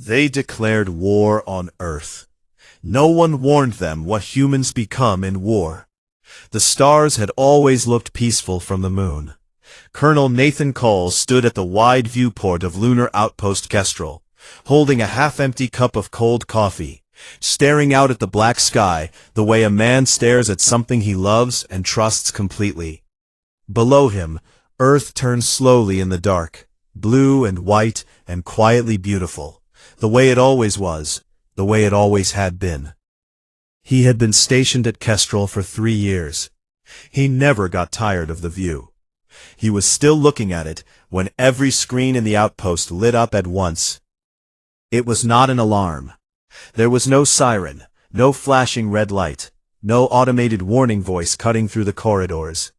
They declared war on Earth. No one warned them what humans become in war. The stars had always looked peaceful from the moon. Colonel Nathan Cole stood at the wide viewport of Lunar Outpost Kestrel, holding a half-empty cup of cold coffee, staring out at the black sky the way a man stares at something he loves and trusts completely. Below him, Earth turned slowly in the dark, blue and white and quietly beautiful, the way it always was, the way it always had been. He had been stationed at Kestrel for 3 years. He never got tired of the view. He was still looking at it when every screen in the outpost lit up at once. It was not an alarm. There was no siren, no flashing red light, no automated warning voice cutting through the corridors.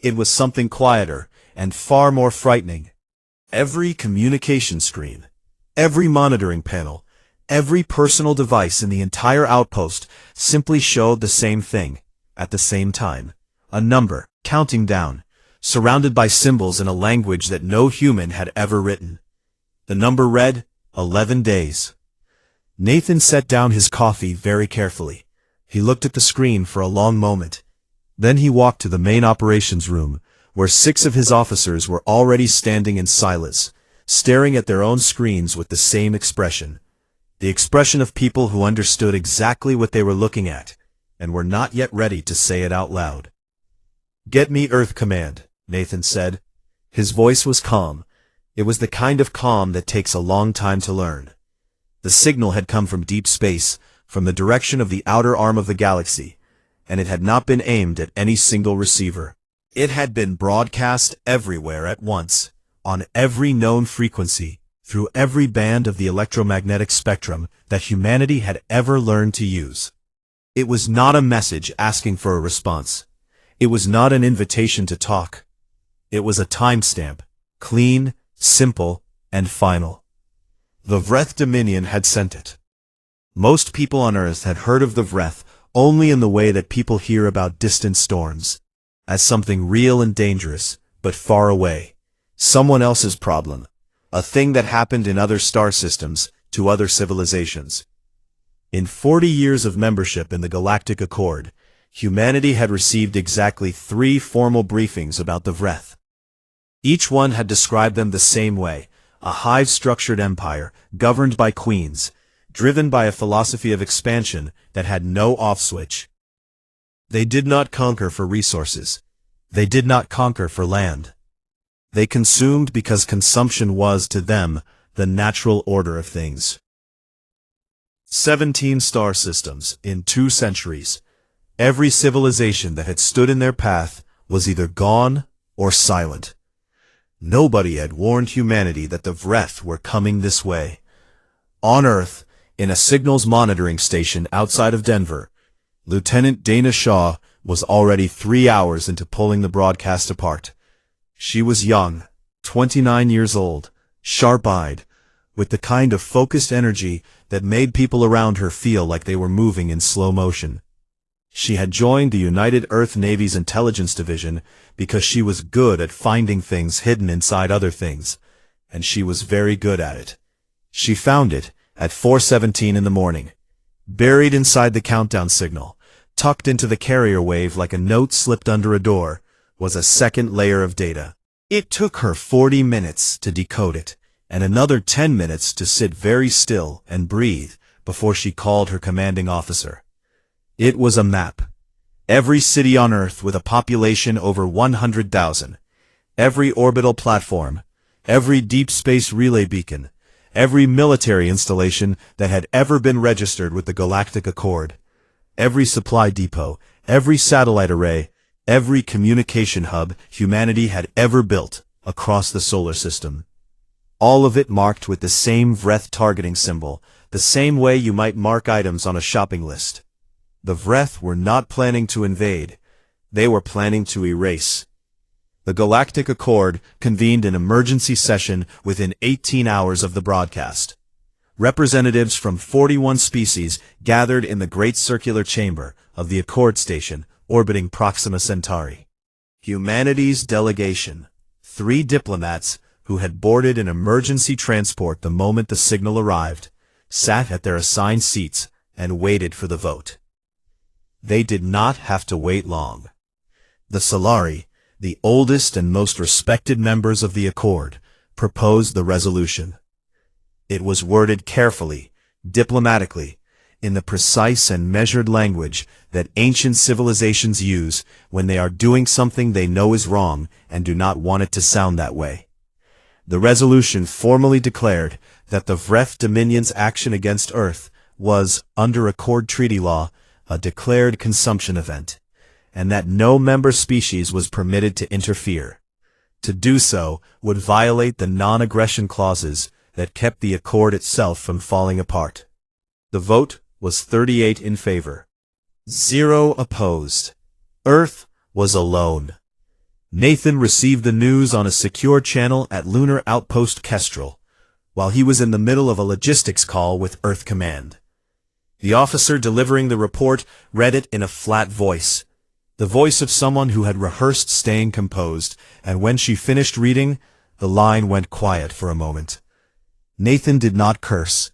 It was something quieter and far more frightening. Every communication screen, every monitoring panel, every personal device in the entire outpost simply showed the same thing, at the same time. A number, counting down, surrounded by symbols in a language that no human had ever written. The number read, 11 days. Nathan set down his coffee very carefully. He looked at the screen for a long moment. Then he walked to the main operations room, where 6 of his officers were already standing in silence, staring at their own screens with the same expression. The expression of people who understood exactly what they were looking at, and were not yet ready to say it out loud. "Get me Earth Command," Nathan said. His voice was calm. It was the kind of calm that takes a long time to learn. The signal had come from deep space, from the direction of the outer arm of the galaxy, and it had not been aimed at any single receiver. It had been broadcast everywhere at once, on every known frequency, through every band of the electromagnetic spectrum that humanity had ever learned to use. It was not a message asking for a response. It was not an invitation to talk. It was a timestamp, clean, simple, and final. The Vreth Dominion had sent it. Most people on Earth had heard of the Vreth only in the way that people hear about distant storms, as something real and dangerous, but far away. Someone else's problem. A thing that happened in other star systems, to other civilizations. In 40 years of membership in the Galactic Accord, humanity had received exactly 3 formal briefings about the Vreth. Each one had described them the same way, a hive-structured empire, governed by queens, driven by a philosophy of expansion that had no off-switch. They did not conquer for resources. They did not conquer for land. They consumed because consumption was, to them, the natural order of things. 17 star systems in 2 centuries. Every civilization that had stood in their path was either gone or silent. Nobody had warned humanity that the Vreth were coming this way. On Earth, in a signals monitoring station outside of Denver, Lieutenant Dana Shaw was already 3 hours into pulling the broadcast apart. She was young, 29 years old, sharp-eyed, with the kind of focused energy that made people around her feel like they were moving in slow motion. She had joined the United Earth Navy's Intelligence Division because she was good at finding things hidden inside other things, and she was very good at it. She found it at 4:17 in the morning, buried inside the countdown signal, tucked into the carrier wave like a note slipped under a door, was a second layer of data. It took her 40 minutes to decode it, and another 10 minutes to sit very still and breathe before she called her commanding officer. It was a map. Every city on Earth with a population over 100,000. Every orbital platform. Every deep space relay beacon. Every military installation that had ever been registered with the Galactic Accord. Every supply depot. Every satellite array. Every communication hub humanity had ever built across the solar system. All of it marked with the same Vreth targeting symbol, the same way you might mark items on a shopping list. The Vreth were not planning to invade. They were planning to erase. The Galactic Accord convened an emergency session within 18 hours of the broadcast. Representatives from 41 species gathered in the Great Circular Chamber of the Accord Station orbiting Proxima Centauri. Humanity's delegation, 3 diplomats who had boarded an emergency transport the moment the signal arrived, sat at their assigned seats and waited for the vote. They did not have to wait long. The Solari, the oldest and most respected members of the Accord, proposed the resolution. It was worded carefully, diplomatically, in the precise and measured language that ancient civilizations use when they are doing something they know is wrong and do not want it to sound that way. The resolution formally declared that the Vreth Dominion's action against Earth was, under Accord treaty law, a declared consumption event, and that no member species was permitted to interfere. To do so would violate the non-aggression clauses that kept the Accord itself from falling apart. The vote was 38 in favor. 0 opposed. Earth was alone. Nathan received the news on a secure channel at Lunar Outpost Kestrel, while he was in the middle of a logistics call with Earth Command. The officer delivering the report read it in a flat voice, the voice of someone who had rehearsed staying composed, and when she finished reading, the line went quiet for a moment. Nathan did not curse.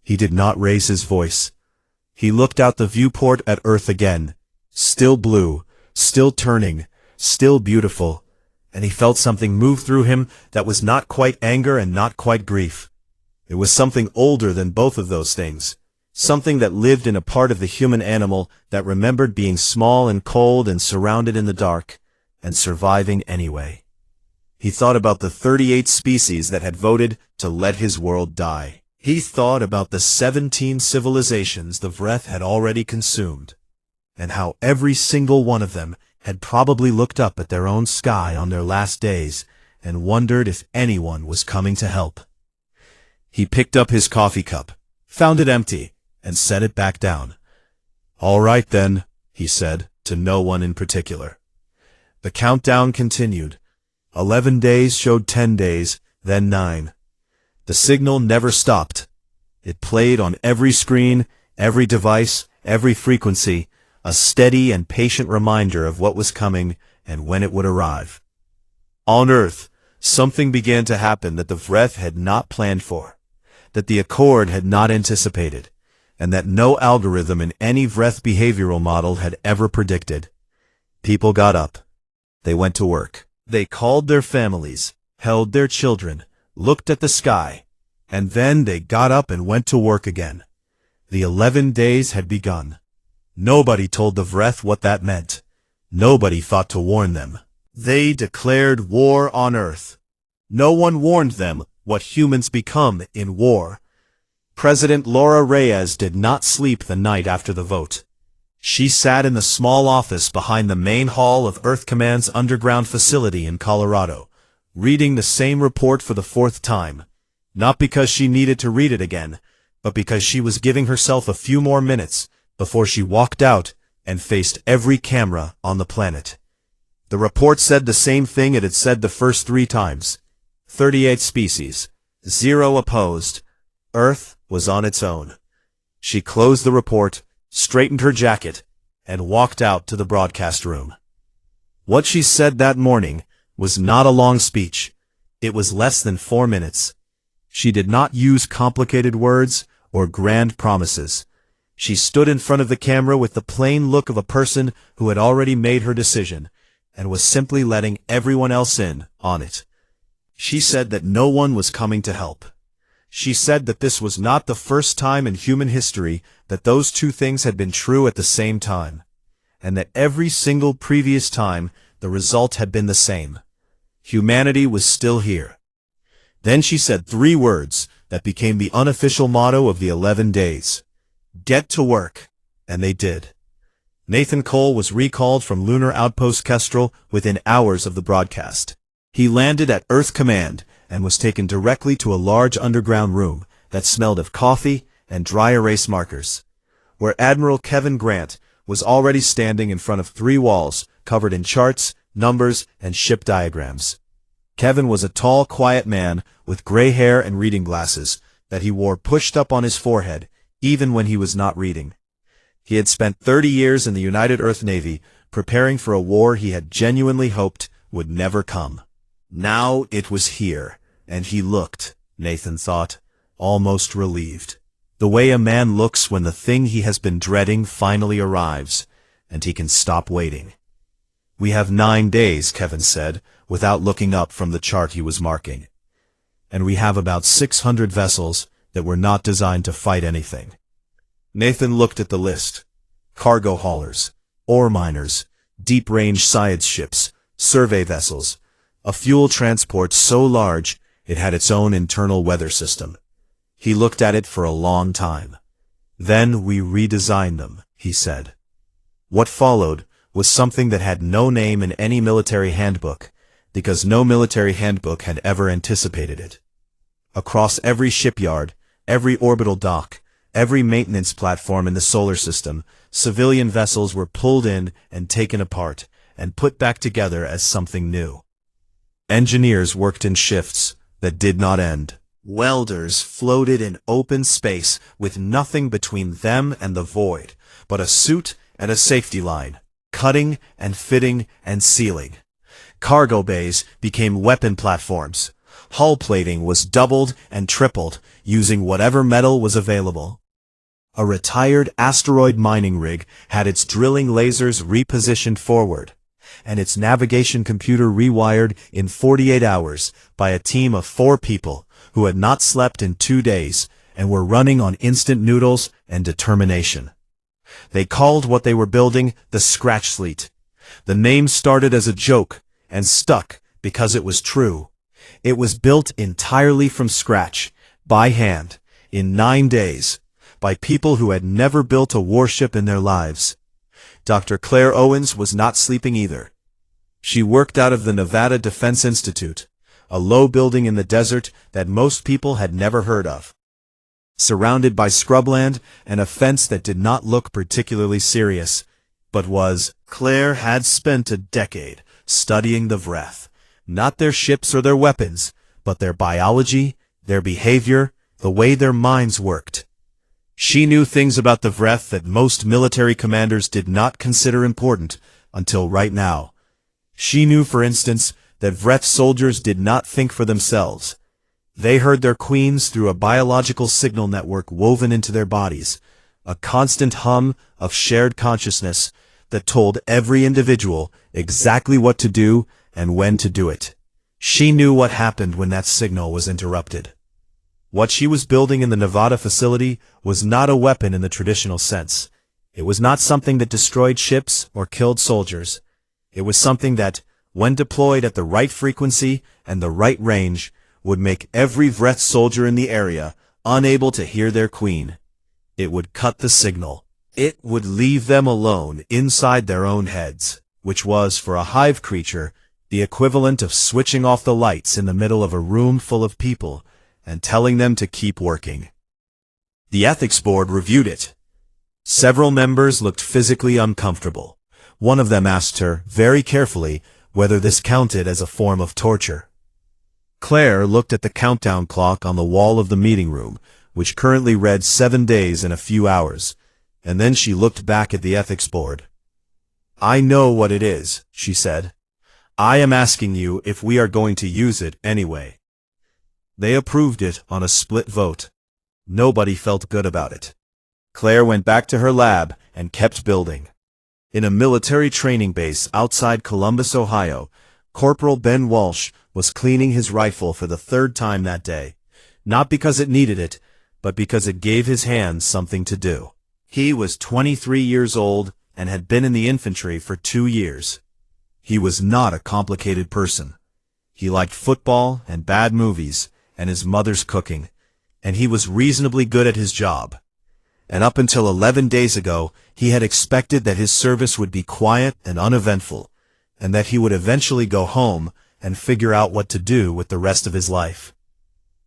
He did not raise his voice. He looked out the viewport at Earth again, still blue, still turning, still beautiful, and he felt something move through him that was not quite anger and not quite grief. It was something older than both of those things, something that lived in a part of the human animal that remembered being small and cold and surrounded in the dark, and surviving anyway. He thought about the 38 species that had voted to let his world die. He thought about the 17 civilizations the Vreth had already consumed, and how every single one of them had probably looked up at their own sky on their last days and wondered if anyone was coming to help. He picked up his coffee cup, found it empty, and set it back down. "All right then," he said, to no one in particular. The countdown continued. 11 days showed 10 days, then 9. The signal never stopped. It played on every screen, every device, every frequency, a steady and patient reminder of what was coming and when it would arrive. On Earth, something began to happen that the Vreth had not planned for, that the Accord had not anticipated, and that no algorithm in any Vreth behavioral model had ever predicted. People got up. They went to work. They called their families, held their children, looked at the sky, and then they got up and went to work again. The 11 days had begun. Nobody told the Vreth what that meant. Nobody thought to warn them. They declared war on Earth. No one warned them what humans become in war. President Laura Reyes did not sleep the night after the vote. She sat in the small office behind the main hall of Earth Command's underground facility in Colorado, reading the same report for the 4th time, not because she needed to read it again, but because she was giving herself a few more minutes before she walked out and faced every camera on the planet. The report said the same thing it had said the first 3 times. 38 species, 0 opposed. Earth was on its own. She closed the report, straightened her jacket, and walked out to the broadcast room. What she said that morning was not a long speech. It was less than 4 minutes. She did not use complicated words or grand promises. She stood in front of the camera with the plain look of a person who had already made her decision and was simply letting everyone else in on it. She said that no one was coming to help. She said that this was not the first time in human history that those two things had been true at the same time, and that every single previous time the result had been the same. Humanity was still here. Then she said 3 words that became the unofficial motto of the 11 days. Get to work. And they did. Nathan Cole was recalled from Lunar Outpost Kestrel within hours of the broadcast. He landed at Earth Command and was taken directly to a large underground room that smelled of coffee and dry erase markers, where Admiral Kevin Grant was already standing in front of 3 walls covered in charts, numbers, and ship diagrams. Kevin was a tall, quiet man with gray hair and reading glasses that he wore pushed up on his forehead, even when he was not reading. He had spent 30 years in the United Earth Navy, preparing for a war he had genuinely hoped would never come. Now it was here, and he looked, Nathan thought, almost relieved. The way a man looks when the thing he has been dreading finally arrives, and he can stop waiting. "We have 9 days," Kevin said, without looking up from the chart he was marking. "And we have about 600 vessels that were not designed to fight anything." Nathan looked at the list. Cargo haulers, ore miners, deep-range science ships, survey vessels, a fuel transport so large it had its own internal weather system. He looked at it for a long time. "Then we redesigned them," he said. What followed was something that had no name in any military handbook, because no military handbook had ever anticipated it. Across every shipyard, every orbital dock, every maintenance platform in the solar system, civilian vessels were pulled in and taken apart, and put back together as something new. Engineers worked in shifts that did not end. Welders floated in open space with nothing between them and the void, but a suit and a safety line, cutting and fitting and sealing. Cargo bays became weapon platforms. Hull plating was doubled and tripled, using whatever metal was available. A retired asteroid mining rig had its drilling lasers repositioned forward, and its navigation computer rewired in 48 hours by a team of 4 people who had not slept in 2 days and were running on instant noodles and determination. They called what they were building the Scratch Fleet. The name started as a joke and stuck because it was true. It was built entirely from scratch, by hand, in 9 days, by people who had never built a warship in their lives. Dr. Claire Owens was not sleeping either. She worked out of the Nevada Defense Institute, a low building in the desert that most people had never heard of. Surrounded by scrubland and a fence that did not look particularly serious, but was. Claire had spent a decade studying the Vreth, not their ships or their weapons, but their biology, their behavior, the way their minds worked. She knew things about the Vreth that most military commanders did not consider important until right now. She knew, for instance, that Vreth soldiers did not think for themselves. They heard their queens through a biological signal network woven into their bodies, a constant hum of shared consciousness that told every individual exactly what to do and when to do it. She knew what happened when that signal was interrupted. What she was building in the Nevada facility was not a weapon in the traditional sense. It was not something that destroyed ships or killed soldiers. It was something that, when deployed at the right frequency and the right range, would make every Vreth soldier in the area unable to hear their queen. It would cut the signal. It would leave them alone inside their own heads, which was, for a hive creature, the equivalent of switching off the lights in the middle of a room full of people and telling them to keep working. The ethics board reviewed it. Several members looked physically uncomfortable. One of them asked her, very carefully, whether this counted as a form of torture. Claire looked at the countdown clock on the wall of the meeting room, which currently read 7 days and a few hours, and then she looked back at the ethics board. "I know what it is," she said. "I am asking you if we are going to use it anyway." They approved it on a split vote. Nobody felt good about it. Claire went back to her lab and kept building. In a military training base outside Columbus, Ohio, Corporal Ben Walsh was cleaning his rifle for the 3rd time that day, not because it needed it, but because it gave his hands something to do. He was 23 years old and had been in the infantry for 2 years. He was not a complicated person. He liked football and bad movies and his mother's cooking, and he was reasonably good at his job. And up until 11 days ago, he had expected that his service would be quiet and uneventful, and that he would eventually go home and figure out what to do with the rest of his life.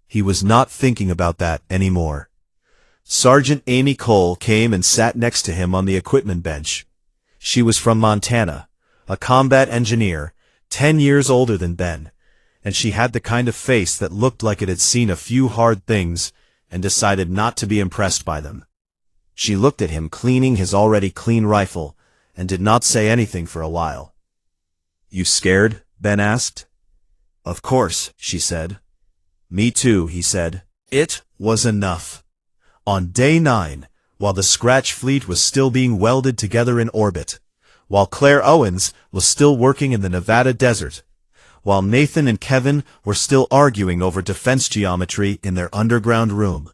He was not thinking about that anymore. Sergeant Amy Cole came and sat next to him on the equipment bench. She was from Montana, a combat engineer, 10 years older than Ben, and she had the kind of face that looked like it had seen a few hard things and decided not to be impressed by them. She looked at him cleaning his already clean rifle and did not say anything for a while. "You scared?" Ben asked. "Of course," she said. "Me too," he said. It was enough. On day 9, while the Scratch fleet was still being welded together in orbit, while Claire Owens was still working in the Nevada desert, while Nathan and Kevin were still arguing over defense geometry in their underground room,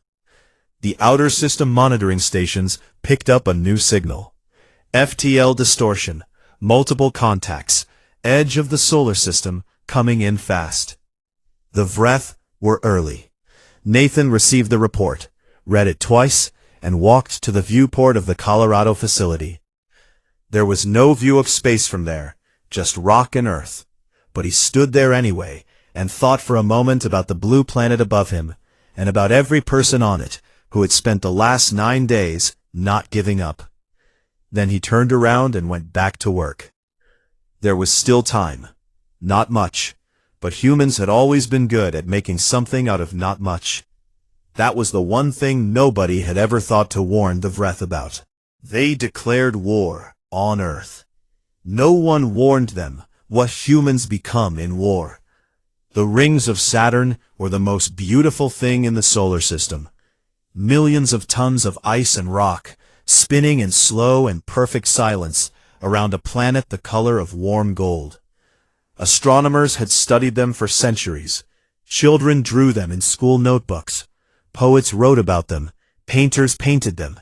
the outer system monitoring stations picked up a new signal. FTL distortion, multiple contacts, edge of the solar system, coming in fast. The WarHFY were early. Nathan received the report, read it twice, and walked to the viewport of the Colorado facility. There was no view of space from there, just rock and earth. But he stood there anyway, and thought for a moment about the blue planet above him, and about every person on it who had spent the last 9 days not giving up. Then he turned around and went back to work. There was still time. Not much, but humans had always been good at making something out of not much. That was the one thing nobody had ever thought to warn the WarHFY about. They declared war on Earth. No one warned them what humans become in war. The rings of Saturn were the most beautiful thing in the solar system. Millions of tons of ice and rock, spinning in slow and perfect silence around a planet the color of warm gold. Astronomers had studied them for centuries. Children drew them in school notebooks. Poets wrote about them. Painters painted them.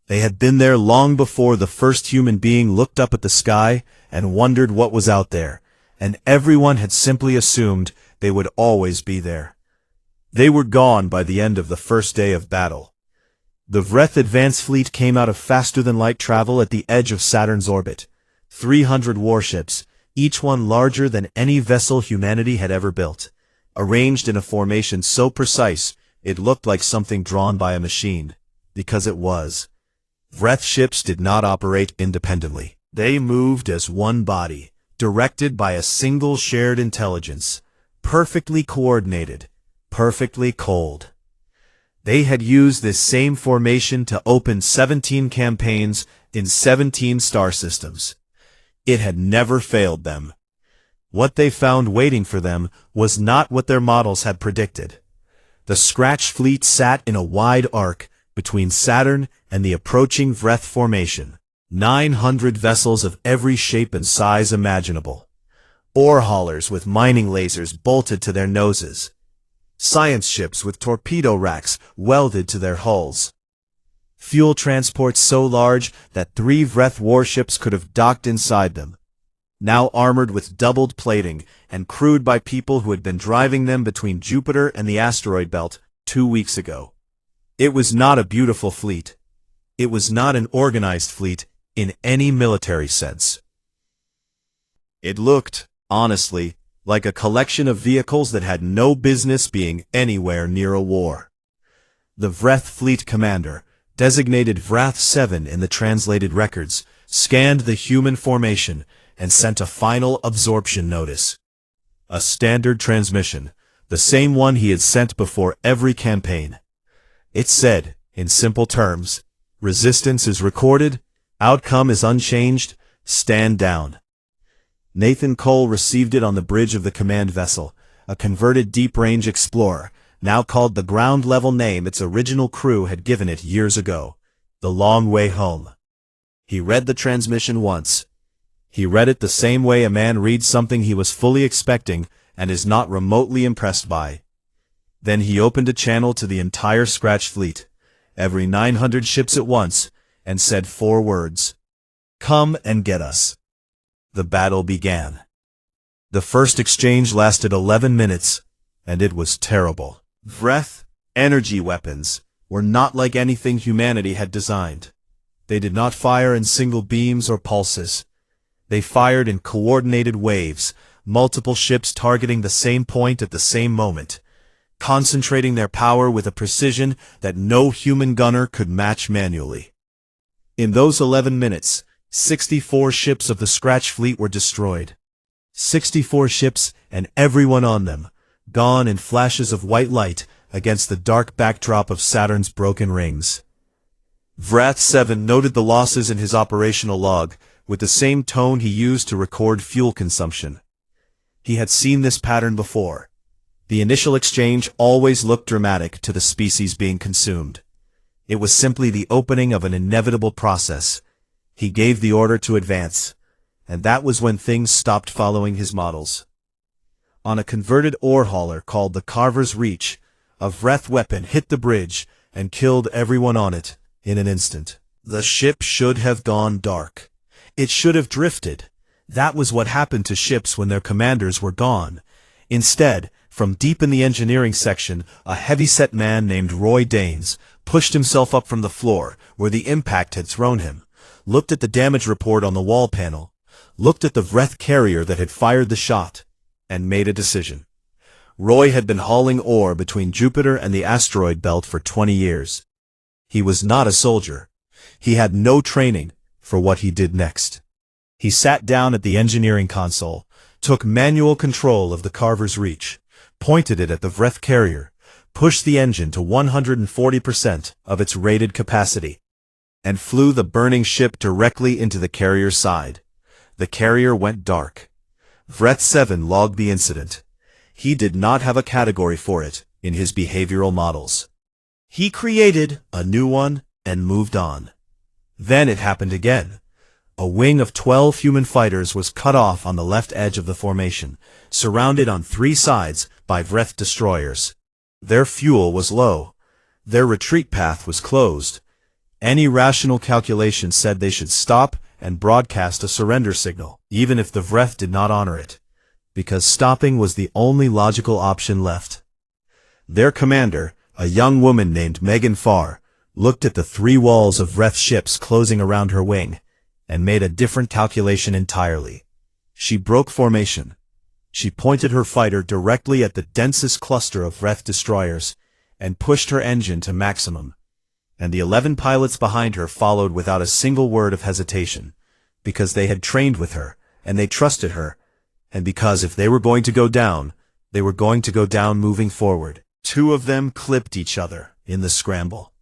They had been there long before the first human being looked up at the sky and wondered what was out there, and everyone had simply assumed they would always be there. They were gone by the end of the first day of battle. The WarHFY Advance Fleet came out of faster-than-light travel at the edge of Saturn's orbit. 300 warships, each one larger than any vessel humanity had ever built, arranged in a formation so precise it looked like something drawn by a machine, because it was. WarHFY ships did not operate independently. They moved as one body, directed by a single shared intelligence, perfectly coordinated, perfectly cold. They had used this same formation to open 17 campaigns in 17 star systems. It had never failed them. What they found waiting for them was not what their models had predicted. The Scratch fleet sat in a wide arc between Saturn and the approaching WarHFY formation. 900 vessels of every shape and size imaginable. Ore haulers with mining lasers bolted to their noses. Science ships with torpedo racks welded to their hulls. Fuel transports so large that 3 WarHFY warships could have docked inside them. Now armored with doubled plating and crewed by people who had been driving them between Jupiter and the asteroid belt 2 weeks ago. It was not a beautiful fleet. It was not an organized fleet in any military sense. It looked, honestly, like a collection of vehicles that had no business being anywhere near a war. The WarHFY fleet commander, designated WarHFY-7 in the translated records, scanned the human formation and sent a final absorption notice. A standard transmission, the same one he had sent before every campaign. It said, in simple terms, resistance is recorded, outcome is unchanged, stand down. Nathan Cole received it on the bridge of the command vessel, a converted deep-range Explorer, now called the ground-level name its original crew had given it years ago, The Long Way Home. He read the transmission once. He read it the same way a man reads something he was fully expecting and is not remotely impressed by. Then he opened a channel to the entire Scratch fleet, every 900 ships at once, and said 4 words. Come and get us. The battle began. The first exchange lasted 11 minutes, and it was terrible. WarHFY energy weapons were not like anything humanity had designed. They did not fire in single beams or pulses. They fired in coordinated waves, multiple ships targeting the same point at the same moment, concentrating their power with a precision that no human gunner could match manually. In those 11 minutes, 64 ships of the Scratch fleet were destroyed. 64 ships and everyone on them, gone in flashes of white light against the dark backdrop of Saturn's broken rings. WarHFY-7 noted the losses in his operational log with the same tone he used to record fuel consumption. He had seen this pattern before. The initial exchange always looked dramatic to the species being consumed. It was simply the opening of an inevitable process. He gave the order to advance, and that was when things stopped following his models. On a converted ore hauler called the Carver's Reach, a Vreth weapon hit the bridge and killed everyone on it in an instant. The ship should have gone dark. It should have drifted. That was what happened to ships when their commanders were gone. Instead, from deep in the engineering section, a heavyset man named Roy Danes pushed himself up from the floor where the impact had thrown him, looked at the damage report on the wall panel, looked at the Vreth carrier that had fired the shot, and made a decision. Roy had been hauling ore between Jupiter and the asteroid belt for 20 years. He was not a soldier. He had no training for what he did next. He sat down at the engineering console, took manual control of the Carver's Reach, pointed it at the Vreth carrier, pushed the engine to 140% of its rated capacity, and flew the burning ship directly into the carrier's side. The carrier went dark. Vreth 7 logged the incident. He did not have a category for it in his behavioral models. He created a new one and moved on. Then it happened again. A wing of 12 human fighters was cut off on the left edge of the formation, surrounded on 3 sides by Vreth destroyers. Their fuel was low. Their retreat path was closed. Any rational calculation said they should stop and broadcast a surrender signal, even if the Vreth did not honor it, because stopping was the only logical option left. Their commander, a young woman named Megan Farr, looked at the 3 walls of Vreth ships closing around her wing, and made a different calculation entirely. She broke formation. She pointed her fighter directly at the densest cluster of Vreth destroyers, and pushed her engine to maximum. And the 11 pilots behind her followed without a single word of hesitation, because they had trained with her, and they trusted her, and because if they were going to go down, they were going to go down moving forward. 2 of them clipped each other in the scramble.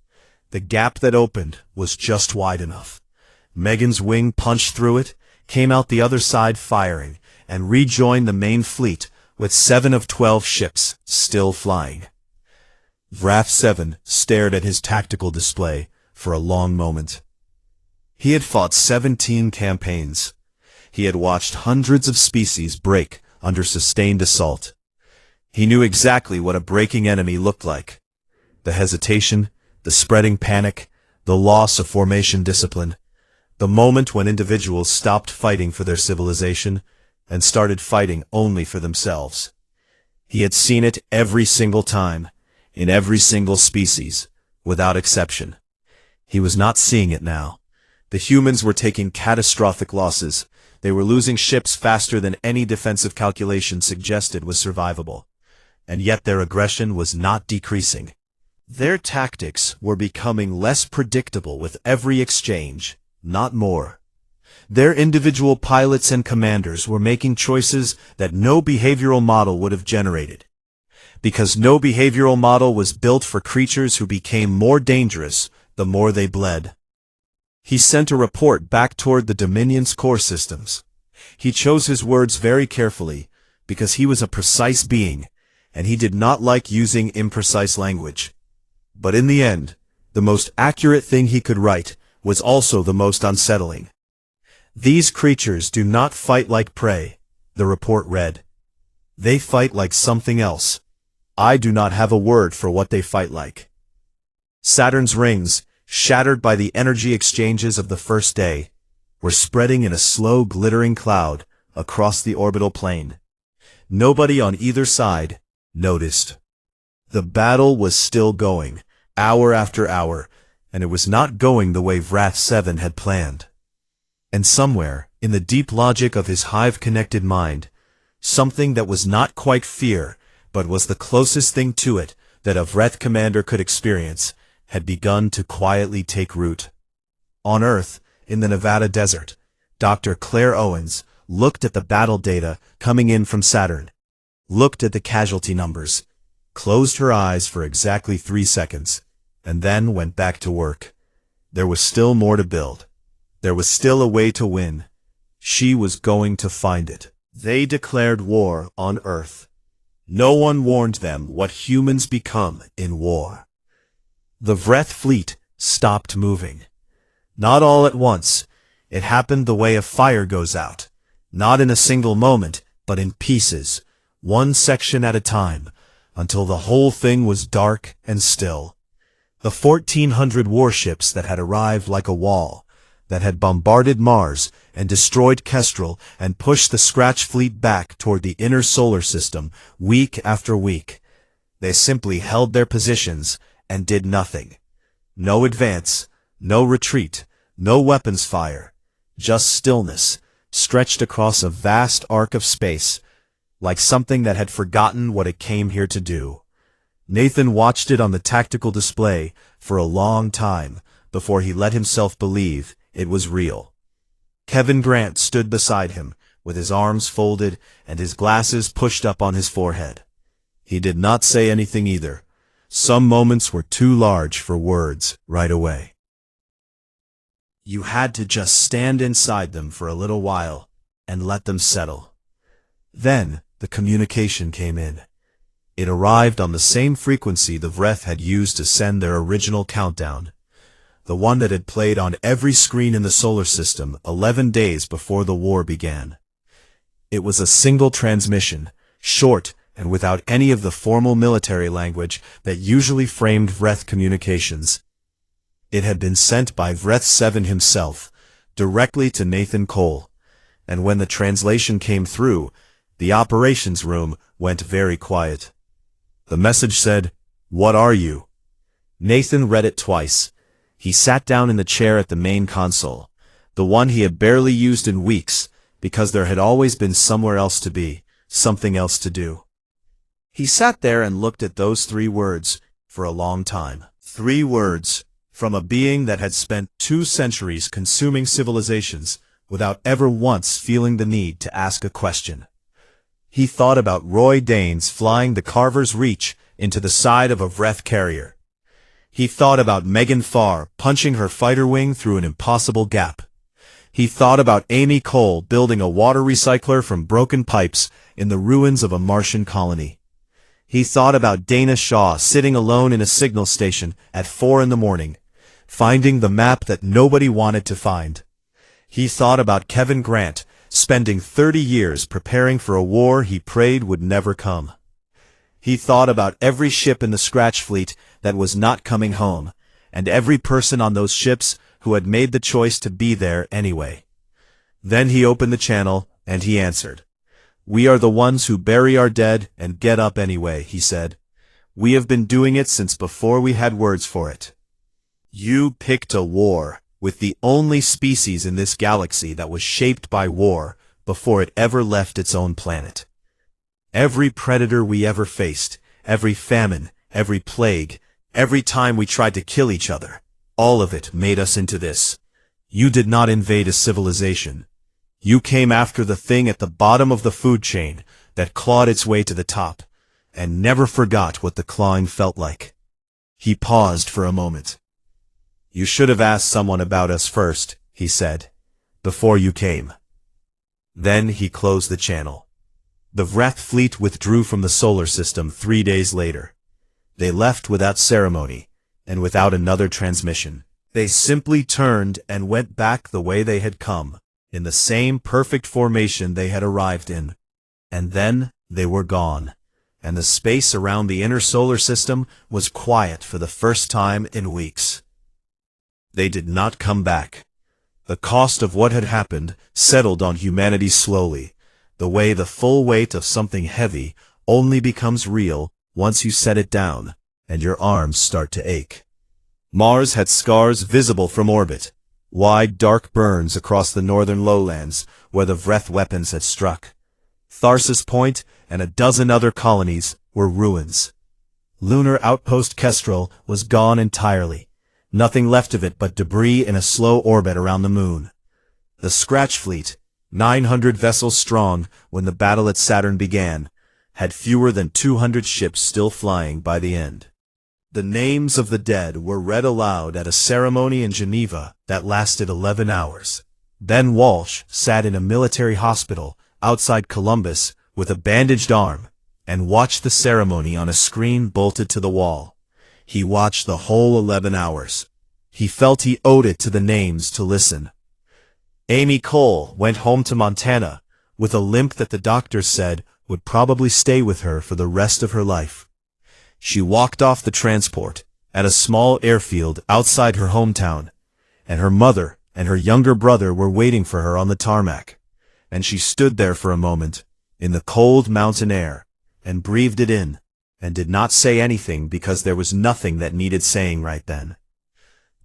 The gap that opened was just wide enough. Megan's wing punched through it, came out the other side firing, and rejoined the main fleet with 7 of 12 ships still flying. Vreth 7 stared at his tactical display for a long moment. He had fought 17 campaigns. He had watched hundreds of species break under sustained assault. He knew exactly what a breaking enemy looked like. The hesitation, the spreading panic, the loss of formation discipline, the moment when individuals stopped fighting for their civilization and started fighting only for themselves. He had seen it every single time, in every single species, without exception. He was not seeing it now. The humans were taking catastrophic losses. They were losing ships faster than any defensive calculation suggested was survivable. And yet their aggression was not decreasing. Their tactics were becoming less predictable with every exchange, not more. Their individual pilots and commanders were making choices that no behavioral model would have generated. Because no behavioral model was built for creatures who became more dangerous the more they bled. He sent a report back toward the Dominion's core systems. He chose his words very carefully, because he was a precise being, and he did not like using imprecise language. But in the end, the most accurate thing he could write was also the most unsettling. These creatures do not fight like prey, the report read. They fight like something else. I do not have a word for what they fight like. Saturn's rings, shattered by the energy exchanges of the first day, were spreading in a slow glittering cloud across the orbital plane. Nobody on either side noticed. The battle was still going, hour after hour, and it was not going the way Vreth 7 had planned. And somewhere, in the deep logic of his hive-connected mind, something that was not quite fear, but was the closest thing to it that a Vreth commander could experience, had begun to quietly take root. On Earth, in the Nevada desert, Dr. Claire Owens looked at the battle data coming in from Saturn, looked at the casualty numbers, closed her eyes for exactly 3 seconds, and then went back to work. There was still more to build. There was still a way to win. She was going to find it. They declared war on Earth. No one warned them what humans become in war. The Vreth fleet stopped moving. Not all at once. It happened the way a fire goes out. Not in a single moment, but in pieces, one section at a time, until the whole thing was dark and still. The 1,400 warships that had arrived like a wall, that had bombarded Mars and destroyed Kestrel and pushed the Scratch fleet back toward the inner solar system week after week. They simply held their positions and did nothing. No advance, no retreat, no weapons fire, just stillness, stretched across a vast arc of space, like something that had forgotten what it came here to do. Nathan watched it on the tactical display for a long time before he let himself believe it was real. Kevin Grant stood beside him, with his arms folded and his glasses pushed up on his forehead. He did not say anything either. Some moments were too large for words right away. You had to just stand inside them for a little while and let them settle. Then the communication came in. It arrived on the same frequency the WarHFY had used to send their original countdown, the one that had played on every screen in the solar system 11 days before the war began. It was a single transmission, short and without any of the formal military language that usually framed WarHFY communications. It had been sent by WarHFY 7 himself, directly to Nathan Cole, and when the translation came through, the operations room went very quiet. The message said, "What are you?" Nathan read it twice. He sat down in the chair at the main console, the one he had barely used in weeks, because there had always been somewhere else to be, something else to do. He sat there and looked at those 3 words for a long time. 3 words from a being that had spent 2 centuries consuming civilizations without ever once feeling the need to ask a question. He thought about Roy Danes flying the Carver's Reach into the side of a WarHFY carrier. He thought about Megan Farr punching her fighter wing through an impossible gap. He thought about Amy Cole building a water recycler from broken pipes in the ruins of a Martian colony. He thought about Dana Shaw sitting alone in a signal station at 4 a.m, finding the map that nobody wanted to find. He thought about Kevin Grant spending 30 years preparing for a war he prayed would never come. He thought about every ship in the Scratch fleet that was not coming home, and every person on those ships who had made the choice to be there anyway. Then he opened the channel, and he answered. "We are the ones who bury our dead and get up anyway," he said. "We have been doing it since before we had words for it. You picked a war with the only species in this galaxy that was shaped by war before it ever left its own planet. Every predator we ever faced, every famine, every plague, every time we tried to kill each other, all of it made us into this. You did not invade a civilization. You came after the thing at the bottom of the food chain that clawed its way to the top, and never forgot what the clawing felt like." He paused for a moment. "You should have asked someone about us first," he said, "before you came." Then he closed the channel. The WarHFY fleet withdrew from the solar system 3 days later. They left without ceremony, and without another transmission. They simply turned and went back the way they had come, in the same perfect formation they had arrived in. And then they were gone, and the space around the inner solar system was quiet for the first time in weeks. They did not come back. The cost of what had happened settled on humanity slowly, the way the full weight of something heavy only becomes real once you set it down and your arms start to ache. Mars had scars visible from orbit, wide dark burns across the northern lowlands where the WarHFY weapons had struck. Tharsis Point and a dozen other colonies were ruins. Lunar outpost Kestrel was gone entirely. Nothing left of it but debris in a slow orbit around the moon. The Scratch fleet, 900 vessels strong when the battle at Saturn began, had fewer than 200 ships still flying by the end. The names of the dead were read aloud at a ceremony in Geneva that lasted 11 hours. Then Walsh sat in a military hospital outside Columbus with a bandaged arm and watched the ceremony on a screen bolted to the wall. He watched the whole 11 hours. He felt he owed it to the names to listen. Amy Cole went home to Montana with a limp that the doctor said would probably stay with her for the rest of her life. She walked off the transport at a small airfield outside her hometown, and her mother and her younger brother were waiting for her on the tarmac. And she stood there for a moment, in the cold mountain air, and breathed it in, and did not say anything because there was nothing that needed saying right then.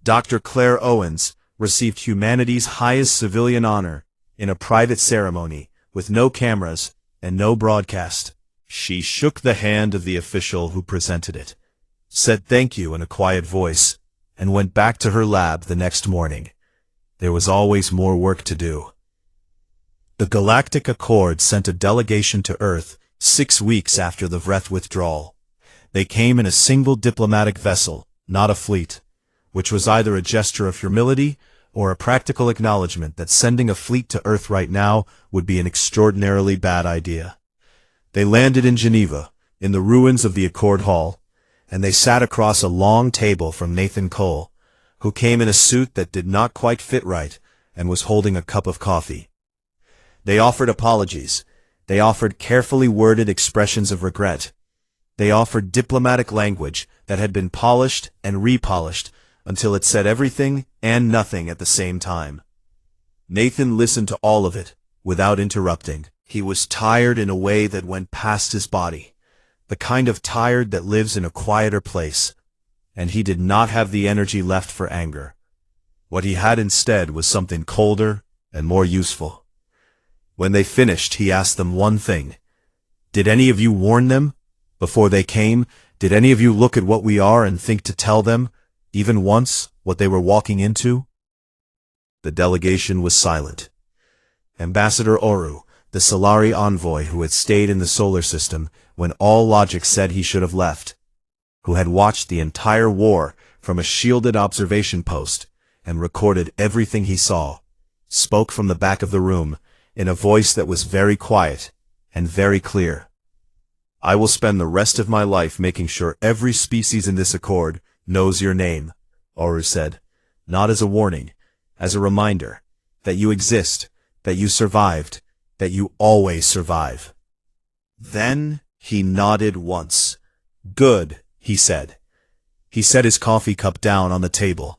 Dr. Claire Owens received humanity's highest civilian honor in a private ceremony with no cameras and no broadcast. She shook the hand of the official who presented it, said thank you in a quiet voice, and went back to her lab the next morning. There was always more work to do. The Galactic Accord sent a delegation to Earth 6 weeks after the WarHFY withdrawal. They came in a single diplomatic vessel, not a fleet, which was either a gesture of humility or a practical acknowledgement that sending a fleet to Earth right now would be an extraordinarily bad idea. They landed in Geneva, in the ruins of the Accord Hall, and they sat across a long table from Nathan Cole, who came in a suit that did not quite fit right and was holding a cup of coffee. They offered apologies. They offered carefully worded expressions of regret. They offered diplomatic language that had been polished and repolished until it said everything and nothing at the same time. Nathan listened to all of it, without interrupting. He was tired in a way that went past his body, the kind of tired that lives in a quieter place, and he did not have the energy left for anger. What he had instead was something colder and more useful. When they finished, he asked them one thing. Did any of you warn them? Before they came, did any of you look at what we are and think to tell them, even once, what they were walking into? The delegation was silent. Ambassador Oru, the Solari envoy who had stayed in the solar system when all logic said he should have left, who had watched the entire war from a shielded observation post and recorded everything he saw, spoke from the back of the room in a voice that was very quiet and very clear. I will spend the rest of my life making sure every species in this accord knows your name, Oru said, not as a warning, as a reminder that you exist, that you survived, that you always survive. Then he nodded once. Good, he said. He set his coffee cup down on the table.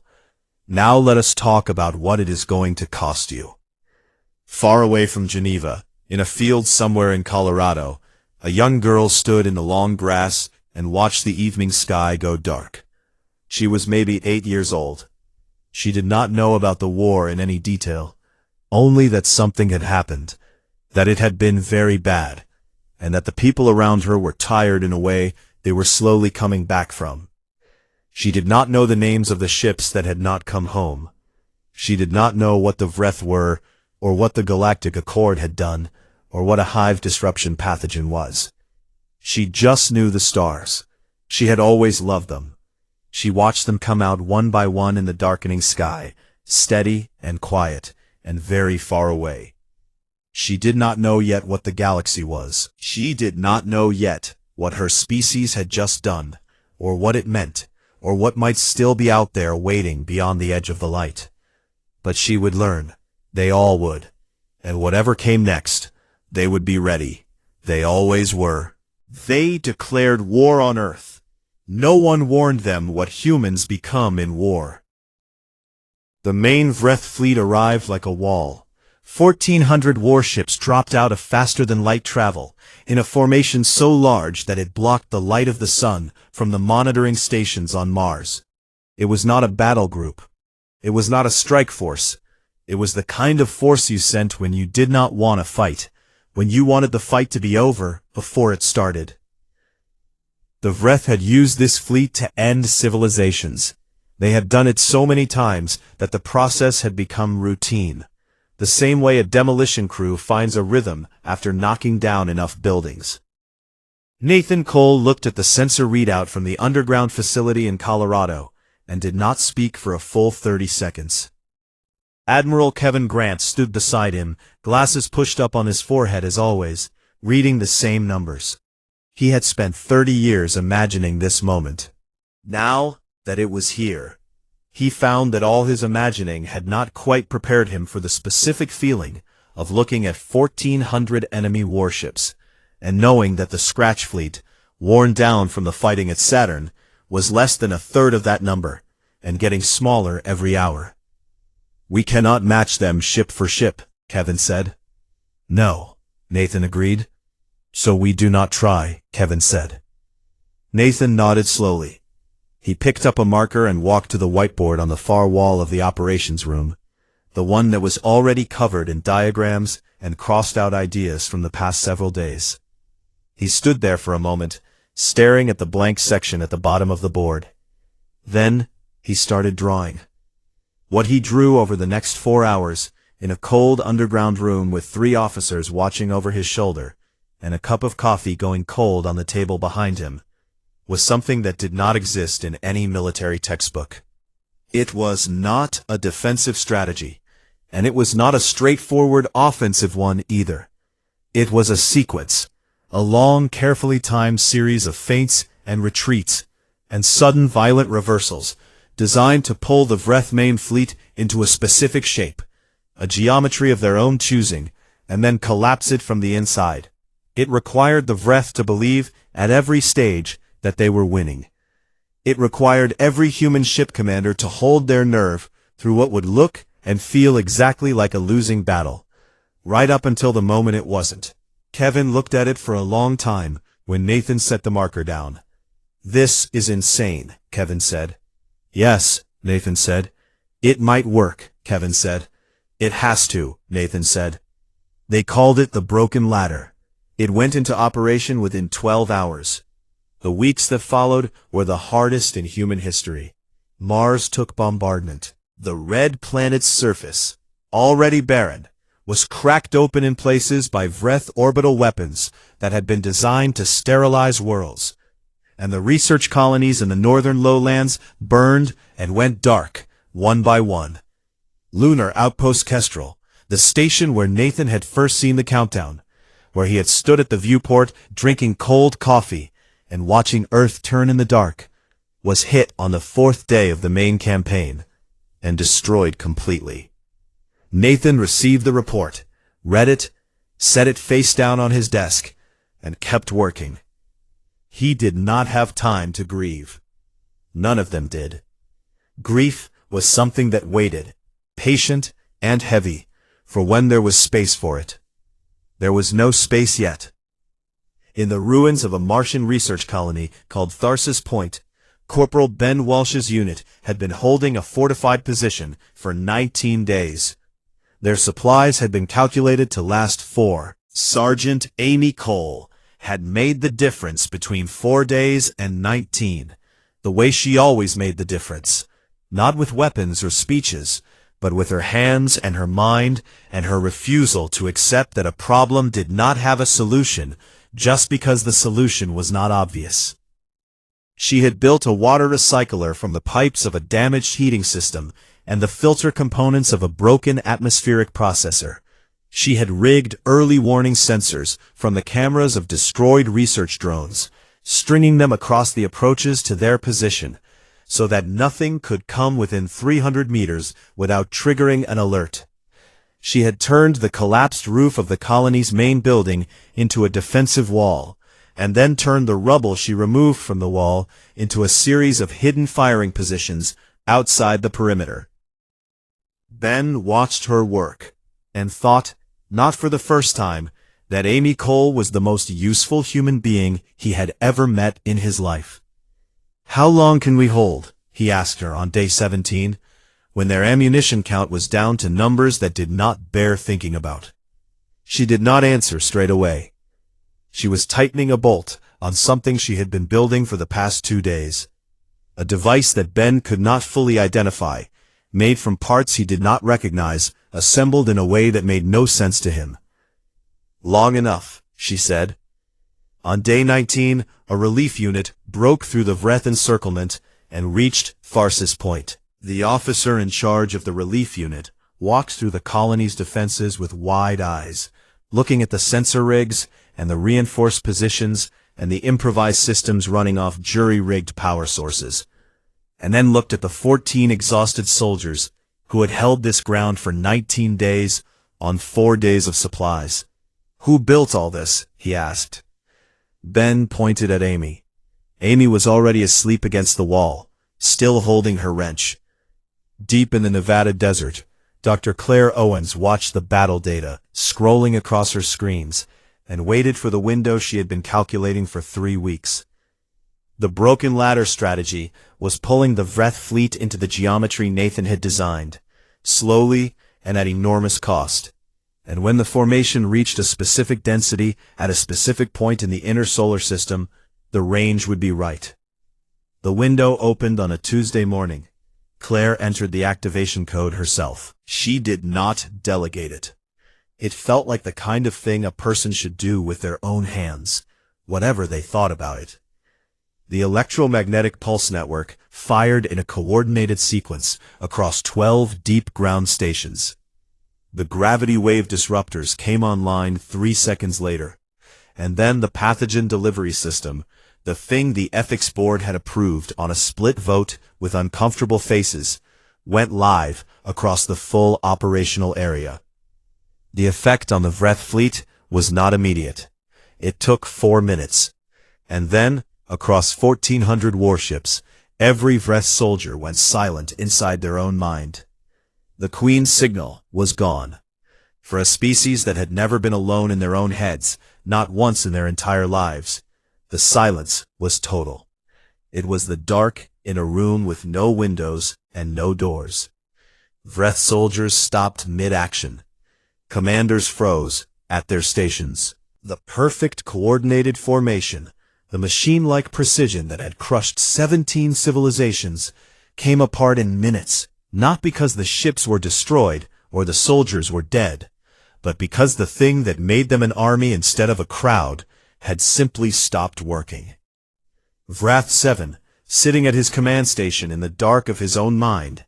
Now let us talk about what it is going to cost you. Far away from Geneva, in a field somewhere in Colorado, a young girl stood in the long grass and watched the evening sky go dark. She was maybe 8 years old. She did not know about the war in any detail, only that something had happened, that it had been very bad, and that the people around her were tired in a way they were slowly coming back from. She did not know the names of the ships that had not come home. She did not know what the WarHFY were, or what the Galactic Accord had done, or what a hive disruption pathogen was. She just knew the stars. She had always loved them. She watched them come out one by one in the darkening sky, steady and quiet, and very far away. She did not know yet what the galaxy was. She did not know yet what her species had just done, or what it meant, or what might still be out there waiting beyond the edge of the light. But she would learn. They all would. And whatever came next, they would be ready. They always were. They declared war on Earth. No one warned them what humans become in war. The main WarHFY fleet arrived like a wall. 1,400 warships dropped out of faster-than-light travel, in a formation so large that it blocked the light of the sun from the monitoring stations on Mars. It was not a battle group. It was not a strike force. It was the kind of force you sent when you did not want to fight, when you wanted the fight to be over before it started. The WarHFY had used this fleet to end civilizations. They had done it so many times that the process had become routine. The same way a demolition crew finds a rhythm after knocking down enough buildings. Nathan Cole looked at the sensor readout from the underground facility in Colorado and did not speak for a full 30 seconds. Admiral Kevin Grant stood beside him, glasses pushed up on his forehead as always, reading the same numbers. He had spent 30 years imagining this moment. Now that it was here, He found that all his imagining had not quite prepared him for the specific feeling of looking at 1,400 enemy warships, and knowing that the Scratch fleet, worn down from the fighting at Saturn, was less than a third of that number, and getting smaller every hour. "We cannot match them ship for ship," Kevin said. "No," Nathan agreed. "So we do not try," Kevin said. Nathan nodded slowly. He picked up a marker and walked to the whiteboard on the far wall of the operations room, the one that was already covered in diagrams and crossed-out ideas from the past several days. He stood there for a moment, staring at the blank section at the bottom of the board. Then he started drawing. What he drew over the next 4 hours, in a cold underground room with 3 officers watching over his shoulder, and a cup of coffee going cold on the table behind him, was something that did not exist in any military textbook. It was not a defensive strategy, and it was not a straightforward offensive one either. It was a sequence, a long, carefully timed series of feints and retreats, and sudden violent reversals, designed to pull the Vreth main fleet into a specific shape, a geometry of their own choosing, and then collapse it from the inside. It required the Vreth to believe, at every stage, that they were winning. It required every human ship commander to hold their nerve through what would look and feel exactly like a losing battle, right up until the moment it wasn't. Kevin looked at it for a long time when Nathan set the marker down. "This is insane," Kevin said. "Yes," Nathan said. "It might work," Kevin said. "It has to," Nathan said. They called it the Broken Ladder. It went into operation within 12 hours. The weeks that followed were the hardest in human history. Mars took bombardment. The red planet's surface, already barren, was cracked open in places by Vreth orbital weapons that had been designed to sterilize worlds. And the research colonies in the northern lowlands burned and went dark, one by one. Lunar Outpost Kestrel, the station where Nathan had first seen the countdown, where he had stood at the viewport drinking cold coffee and watching Earth turn in the dark, was hit on the 4th day of the main campaign, and destroyed completely. Nathan received the report, read it, set it face down on his desk, and kept working. He did not have time to grieve. None of them did. Grief was something that waited, patient and heavy, for when there was space for it. There was no space yet. In the ruins of a Martian research colony called Tharsis Point, Corporal Ben Walsh's unit had been holding a fortified position for 19 days. Their supplies had been calculated to last 4. Sergeant Amy Cole had made the difference between 4 days and 19, the way she always made the difference, not with weapons or speeches, but with her hands and her mind and her refusal to accept that a problem did not have a solution just because the solution was not obvious. She had built a water recycler from the pipes of a damaged heating system and the filter components of a broken atmospheric processor. She had rigged early warning sensors from the cameras of destroyed research drones, stringing them across the approaches to their position, so that nothing could come within 300 meters without triggering an alert. She had turned the collapsed roof of the colony's main building into a defensive wall, and then turned the rubble she removed from the wall into a series of hidden firing positions outside the perimeter. Ben watched her work, and thought, not for the first time, that Amy Cole was the most useful human being he had ever met in his life. "How long can we hold?" he asked her on day 17, when their ammunition count was down to numbers that did not bear thinking about. She did not answer straight away. She was tightening a bolt on something she had been building for the past 2 days. A device that Ben could not fully identify, made from parts he did not recognize, assembled in a way that made no sense to him. "Long enough," she said. On day 19, a relief unit broke through the Vreth encirclement and reached Tharsis Point. The officer in charge of the relief unit walked through the colony's defenses with wide eyes, looking at the sensor rigs and the reinforced positions and the improvised systems running off jury-rigged power sources. and then looked at the 14 exhausted soldiers who had held this ground for 19 days on 4 days of supplies. "Who built all this?" he asked. Ben pointed at Amy. Amy was already asleep against the wall, still holding her wrench. Deep in the Nevada desert, Dr. Claire Owens watched the battle data scrolling across her screens and waited for the window she had been calculating for 3 weeks. The broken ladder strategy was pulling the WarHFY fleet into the geometry Nathan had designed, slowly and at enormous cost. And when the formation reached a specific density at a specific point in the inner solar system, the range would be right. The window opened on a Tuesday morning. Claire entered the activation code herself. She did not delegate it. It felt like the kind of thing a person should do with their own hands, whatever they thought about it. The electromagnetic pulse network fired in a coordinated sequence across 12 deep ground stations. The gravity wave disruptors came online 3 seconds later, and then the pathogen delivery system, the thing the ethics board had approved on a split vote with uncomfortable faces, went live across the full operational area. The effect on the WarHFY fleet was not immediate. It took 4 minutes. And then, across 1,400 warships, every WarHFY soldier went silent inside their own mind. The Queen's signal was gone. For a species that had never been alone in their own heads, not once in their entire lives, the silence was total. It was the dark in a room with no windows and no doors. WarHFY soldiers stopped mid-action. Commanders froze at their stations. The perfect coordinated formation, the machine-like precision that had crushed 17 civilizations, came apart in minutes, not because the ships were destroyed or the soldiers were dead, but because the thing that made them an army instead of a crowd had simply stopped working. WarHFY 7, sitting at his command station in the dark of his own mind,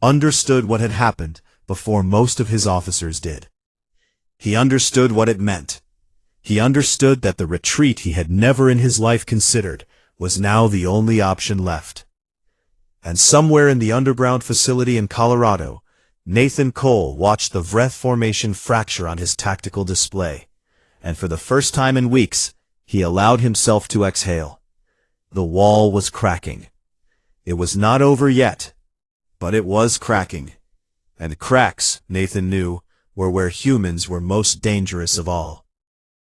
understood what had happened before most of his officers did. He understood what it meant. He understood that the retreat he had never in his life considered was now the only option left. And somewhere in the underground facility in Colorado, Nathan Cole watched the WarHFY formation fracture on his tactical display, and for the first time in weeks, he allowed himself to exhale. The wall was cracking. It was not over yet, but it was cracking. And cracks, Nathan knew, were where humans were most dangerous of all.